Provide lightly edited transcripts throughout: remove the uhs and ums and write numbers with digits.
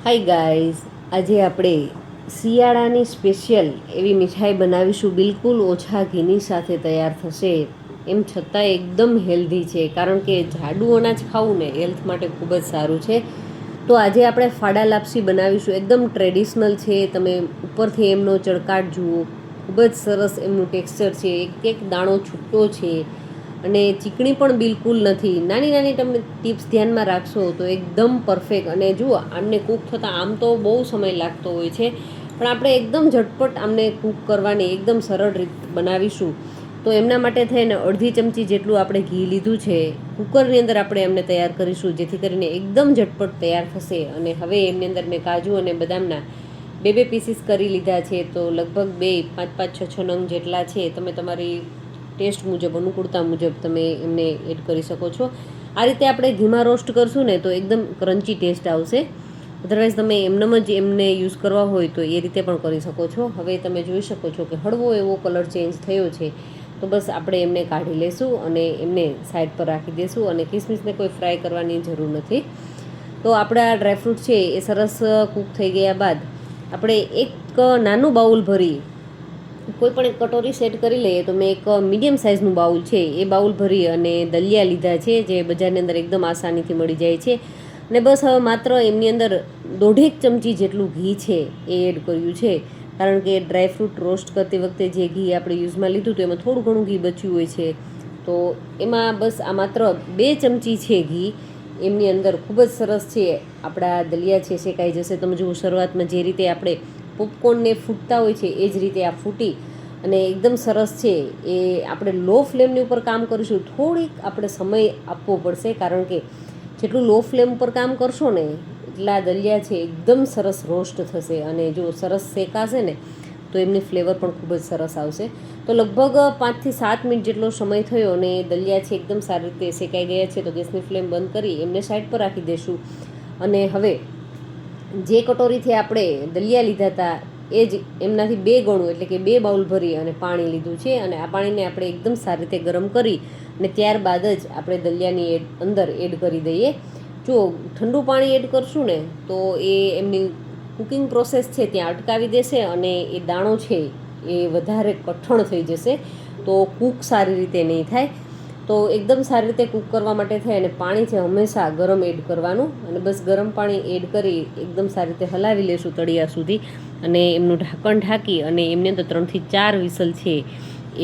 Hi guys, આજે આપણે શિયાળાની સ્પેશિયલ એવી મીઠાઈ બનાવીશું. બિલકુલ ઓછા ઘીની સાથે તૈયાર થશે, એમ છતાં એકદમ હેલ્ધી છે. કારણ કે જાડું અનાજ ખાવું ને હેલ્થ માટે ખૂબ જ સારું છે. તો આજે આપણે ફાડા લાપસી બનાવીશું. એકદમ ટ્રેડિશનલ છે. તમે ઉપરથી એમનો ચળકાટ જુઓ, ખૂબ જ સરસ એમનું ટેક્સચર છે. એક એક દાણો છૂટો છે અને ચીકણી પણ બિલકુલ નથી. નાની નાની તમે ટિપ્સ ધ્યાનમાં રાખશો તો એકદમ પરફેક્ટ. અને જુઓ, આમને કૂક થતાં આમ તો બહુ સમય લાગતો હોય છે, પણ આપણે એકદમ ઝટપટ આમને કૂક કરવાની એકદમ સરળ રીત બનાવીશું. તો એમના માટે થઈને અડધી ચમચી જેટલું આપણે ઘી લીધું છે. કુકરની અંદર આપણે એમને તૈયાર કરીશું, જેથી કરીને એકદમ ઝટપટ તૈયાર થશે. અને હવે એમની અંદર મેં કાજુ અને બદામના બે બે પીસીસ કરી લીધા છે. તો લગભગ બે પાંચ પાંચ છ છ નંગ જેટલા છે. તમે તમારી ટેસ્ટ મુજબ, અનુકૂળતા મુજબ તમે એમને એડ કરી શકો છો. આ રીતે આપણે ઘીમાં રોસ્ટ કરશું ને તો એકદમ ક્રન્ચી ટેસ્ટ આવશે. અધરવાઇઝ તમે એમનેમ જ એમને યુઝ કરવા હોય તો એ રીતે પણ કરી શકો છો. હવે તમે જોઈ શકો છો કે હળવો એવો કલર ચેન્જ થયો છે. તો બસ આપણે એમને કાઢી લેશું અને એમને સાઈડ પર રાખી દઈશું. અને કિસમિસને કોઈ ફ્રાય કરવાની જરૂર નથી. તો આપણા ડ્રાયફ્રૂટ છે એ સરસ કૂક થઈ ગયા બાદ આપણે એક નાનું બાઉલ ભરી કોઈ પણ એક કટોરી સેટ કરી લઈએ. તો મેં એક મીડિયમ સાઇઝનું બાઉલ છે એ બાઉલ ભરી અને દલિયા લીધા છે, જે બજારની અંદર એકદમ આસાનીથી મળી જાય છે. અને બસ હવે માત્ર એમની અંદર દોઢેક ચમચી જેટલું ઘી છે એ એડ કર્યું છે. કારણ કે ડ્રાયફ્રૂટ રોસ્ટ કરતી વખતે જે ઘી આપણે યુઝમાં લીધું હતું એમાં થોડું ઘણું ઘી બચ્યું હોય છે. તો એમાં બસ આ માત્ર 2 ચમચી છે ઘી. એમની અંદર ખૂબ જ સરસ છે આપણા દલિયા છે શેકાઈ જશે. તમે જુઓ, શરૂઆતમાં જે રીતે આપણે પોપકોર્નને ફૂટતા હોય છે એ જ રીતે આ ફૂટી અને એકદમ સરસ છે. એ આપણે લો ફ્લેમની ઉપર કામ કરીશું. થોડીક આપણે સમય આપવો પડશે, કારણ કે જેટલું લો ફ્લેમ ઉપર કામ કરશો ને એટલા દલિયા છે એકદમ સરસ રોસ્ટ થશે. અને જો સરસ શેકાશે ને તો એમની ફ્લેવર પણ ખૂબ જ સરસ આવશે. તો લગભગ 5 થી 7 મિનિટ જેટલો સમય થયો અને દલિયા છે એકદમ સારી રીતે શેકાઈ ગયા છે. તો ગેસની ફ્લેમ બંધ કરી એમને સાઈડ પર રાખી દઈશું. અને હવે જે કટોરીથી આપણે દલિયા લીધા હતા એ જ એમનાથી 2 ગણું, એટલે કે 2 બાઉલ ભરી અને પાણી લીધું છે. અને આ પાણીને આપણે એકદમ સારી રીતે ગરમ કરી અને ત્યારબાદ જ આપણે દલિયાની અંદર એડ કરી દઈએ. જો ઠંડુ પાણી એડ કરશું ને તો એ એમની કુકિંગ પ્રોસેસ છે ત્યાં અટકાવી દેશે અને એ દાણો છે એ વધારે કઠણ થઈ જશે. તો કૂક સારી રીતે નહીં થાય. તો એકદમ સારી રીતે કૂક કરવા માટે થાય અને પાણી છે હંમેશા ગરમ એડ કરવાનું. અને બસ ગરમ પાણી એડ કરી એકદમ સારી રીતે હલાવી લેશું તળિયા સુધી. અને એમનું ઢાંકણ ઢાંકી અને એમની અંદર 3 થી 4 વિસલ છે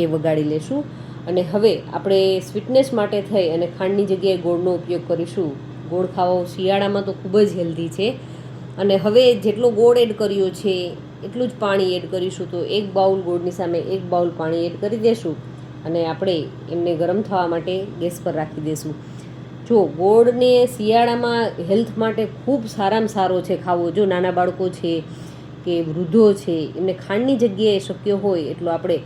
એ વગાડી લેશું. અને હવે આપણે સ્વીટનેસ માટે થઈ અને ખાંડની જગ્યાએ ગોળનો ઉપયોગ કરીશું. ગોળ ખાવો શિયાળામાં તો ખૂબ જ હેલ્ધી છે. અને હવે જેટલો ગોળ એડ કર્યો છે એટલું જ પાણી એડ કરીશું. તો 1 બાઉલ ગોળની સામે 1 બાઉલ પાણી એડ કરી દેશું અને આપણે એમને ગરમ થવા માટે ગેસ પર રાખી દઈશું. જો ગોળને શિયાળામાં હેલ્થ માટે ખૂબ સારામાં સારો છે ખાવો. જો નાના બાળકો છે કે વૃદ્ધો છે એમને ખાંડની જગ્યાએ શક્ય હોય એટલો આપણે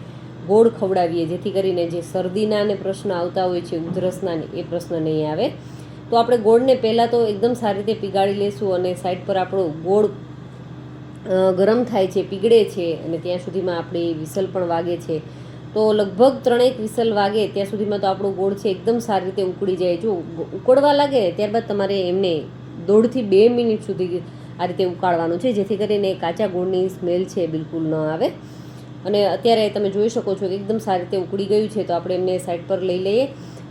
ગોળ ખવડાવીએ, જેથી કરીને જે શરદીના ને પ્રશ્ન આવતા હોય છે, ઉધરસના ને, એ પ્રશ્ન નહીં આવે. તો આપણે ગોળને પહેલાં તો એકદમ સારી રીતે પીગાળી લઈશું. અને સાઈડ પર આપણો ગોળ ગરમ થાય છે, પીગળે છે અને ત્યાં સુધીમાં આપણી વિસલ પણ વાગે છે. તો લગભગ 3 વિસલ વાગે ત્યાં સુધીમાં તો આપણો ગોળ છે એકદમ સારી રીતે ઉકળી જાય. જો ઉકળવા લાગે ત્યારબાદ તમારે એમને 1.5 થી 2 મિનિટ સુધી આ રીતે ઉકાળવાનું છે, જેથી કરીને કાચા ગોળની સ્મેલ છે બિલકુલ ન આવે. અને અત્યારે તમે જોઈ શકો છો કે એકદમ સારી રીતે ઉકળી ગયું છે. તો આપણે એમને સાઈડ પર લઈ લઈએ.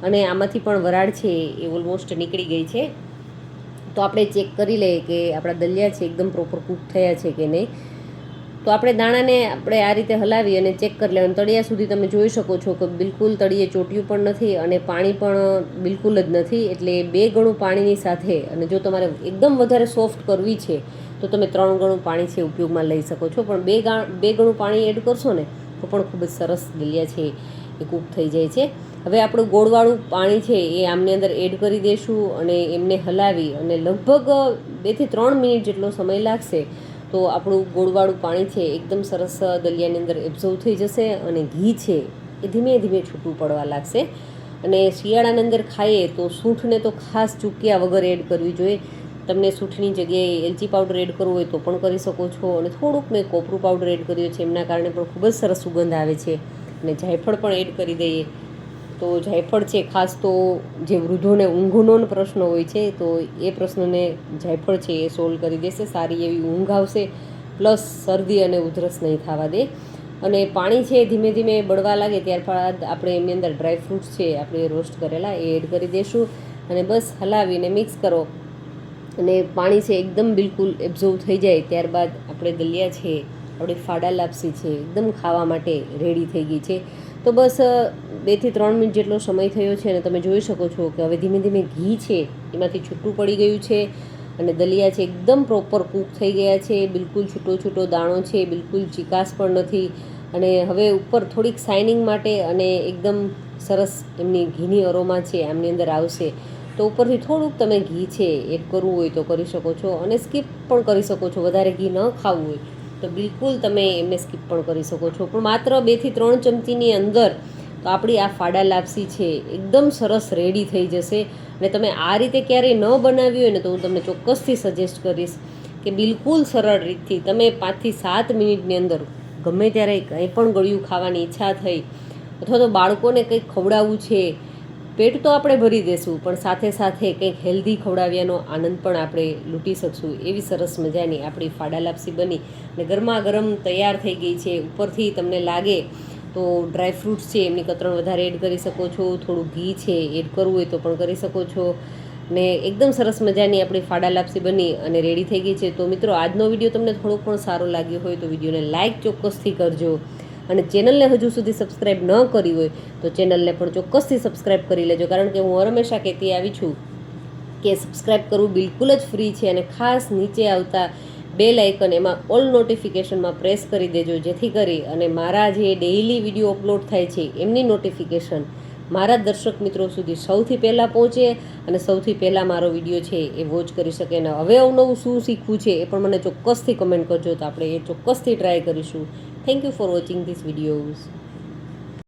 અને આમાંથી પણ વરાળ છે એ ઓલમોસ્ટ નીકળી ગઈ છે. તો આપણે ચેક કરી લઈએ કે આપણા દલિયા છે એકદમ પ્રોપર કૂક થયા છે કે નહીં. તો આપણે દાણાને આપણે આ રીતે હલાવી અને ચેક કરી લેવાનું. તળિયા સુધી તમે જોઈ શકો છો કે બિલકુલ તળિયે ચોટ્યું પણ નથી અને પાણી પણ બિલકુલ જ નથી. એટલે 2 ગણું પાણીની સાથે, અને જો તમારે એકદમ વધારે સોફ્ટ કરવી છે તો તમે 3 ગણું પાણી છે ઉપયોગમાં લઈ શકો છો. પણ 2 ગણું પાણી એડ કરશો ને તો પણ ખૂબ જ સરસ દલિયા છે એ કૂક થઈ જાય છે. હવે આપણું ગોળવાળું પાણી છે એ આમની અંદર એડ કરી દઈશું અને એમને હલાવી અને લગભગ 2 થી 3 મિનિટ જેટલો સમય લાગશે. તો આપણું ગોળવાળું પાણી છે એકદમ સરસ દલિયાની અંદર એબ્ઝોર્વ થઈ જશે અને ઘી છે એ ધીમે ધીમે છૂટું પડવા લાગશે. અને શિયાળાની અંદર ખાઈએ તો સૂંઠને તો ખાસ ચૂક્યા વગર એડ કરવી જોઈએ. તમને સૂંઠની જગ્યાએ એલચી પાવડર એડ કરવો હોય તો પણ કરી શકો છો. અને થોડુંક મેં કોપરું પાવડર એડ કર્યું છે, એમના કારણે પણ ખૂબ જ સરસ સુગંધ આવે છે. અને જાયફળ પણ એડ કરી દઈએ તો જાયફળ છે ખાસ તો જે વૃદ્ધોને ઊંઘનો પ્રશ્ન હોય છે તો એ પ્રશ્નને જાયફળ છે એ સોલ્વ કરી દેશે. સારી એવી ઊંઘ આવશે, પ્લસ શરદી અને ઉધરસ નહીં થવા દે. અને પાણી છે ધીમે ધીમે બળવા લાગે ત્યારબાદ આપણે એની અંદર ડ્રાય ફ્રૂટ્સ છે આપણે રોસ્ટ કરેલા એ એડ કરી દઈશું અને બસ હલાવીને મિક્સ કરો. અને પાણી છે એકદમ બિલકુલ એબ્ઝોર્વ થઈ જાય ત્યારબાદ આપણે દલિયા છે, આપણી ફાડા લાપસી છે એકદમ ખાવા માટે રેડી થઈ ગઈ છે. તો બસ 2 થી 3 મિનિટ જેટલો સમય થયો છે અને તમે જોઈ શકો છો કે હવે ધીમે ધીમે ઘી છે એમાંથી છૂટું પડી ગયું છે અને દલિયા છે એકદમ પ્રોપર કૂક થઈ ગયા છે. બિલકુલ છૂટો છૂટો દાણો છે, બિલકુલ ચીકાશ પણ નથી. અને હવે ઉપર થોડીક શાઇનિંગ માટે અને એકદમ સરસ એમની ઘીની અરોમા છે આમની અંદર આવશે. તો ઉપરથી થોડુંક તમે ઘી છે એડ કરવું હોય તો કરી શકો છો અને સ્કીપ પણ કરી શકો છો. વધારે ઘી ન ખાવું હોય તો બિલકુલ તમે એમને સ્કીપ પણ કરી શકો છો. પણ માત્ર 2 થી 3 ચમચીની અંદર તો આપણી આ ફાડા લાપસી છે એકદમ સરસ રેડી થઈ જશે. અને તમે આ રીતે ક્યારેય ન બનાવી હોય ને તો હું તમને ચોક્કસથી સજેસ્ટ કરીશ કે બિલકુલ સરળ રીતથી તમે 5 થી 7 મિનિટની અંદર ગમે ત્યારે કંઈ પણ ગળ્યું ખાવાની ઈચ્છા થઈ અથવા તો બાળકોને કંઈક ખવડાવવું છે, પેટ તો આપણે ભરી દેશું પણ સાથે સાથે કંઈક હેલ્ધી ખવડાવ્યાનો આનંદ પણ આપણે લૂંટી શકશું. એવી સરસ મજાની આપણી ફાડા લાપસી બની અને ગરમા ગરમ તૈયાર થઈ ગઈ છે. ઉપરથી તમને લાગે તો ડ્રાય ફ્રૂટ્સ છે એમની કતરણ વધારે એડ કરી શકો છો, થોડું ઘી છે એડ કરવું હોય તો પણ કરી શકો છો. ને એકદમ સરસ મજાની આપણી ફાડા લાપસી બની અને રેડી થઈ ગઈ છે. તો મિત્રો આજનો વિડીયો તમને થોડોક પણ સારો લાગ્યો હોય તો વિડીયોને લાઇક ચોક્કસથી કરજો અને ચેનલને હજુ સુધી સબસ્ક્રાઈબ ન કરી હોય તો ચેનલને પણ ચોક્કસથી સબસ્ક્રાઈબ કરી લેજો. કારણ કે હું હંમેશા કહેતી આવી છું કે સબસ્ક્રાઈબ કરવું બિલકુલ જ ફ્રી છે અને ખાસ નીચે આવતા બેલ આઇકન એમાં ઓલ નોટિફિકેશનમાં પ્રેસ કરી દેજો જેથી કરી અને મારા જે ડેઇલી વિડીયો અપલોડ થાય છે એમની નોટિફિકેશન મારા દર્શક મિત્રો સુધી સૌથી પહેલાં પહોંચે અને સૌથી પહેલાં મારો વિડીયો છે એ વોચ કરી શકે. અને હવે અવનવું શું શીખવું છે એ પણ મને ચોક્કસથી કમેન્ટ કરજો તો આપણે એ ચોક્કસથી ટ્રાય કરીશું. Thank you for watching this videos.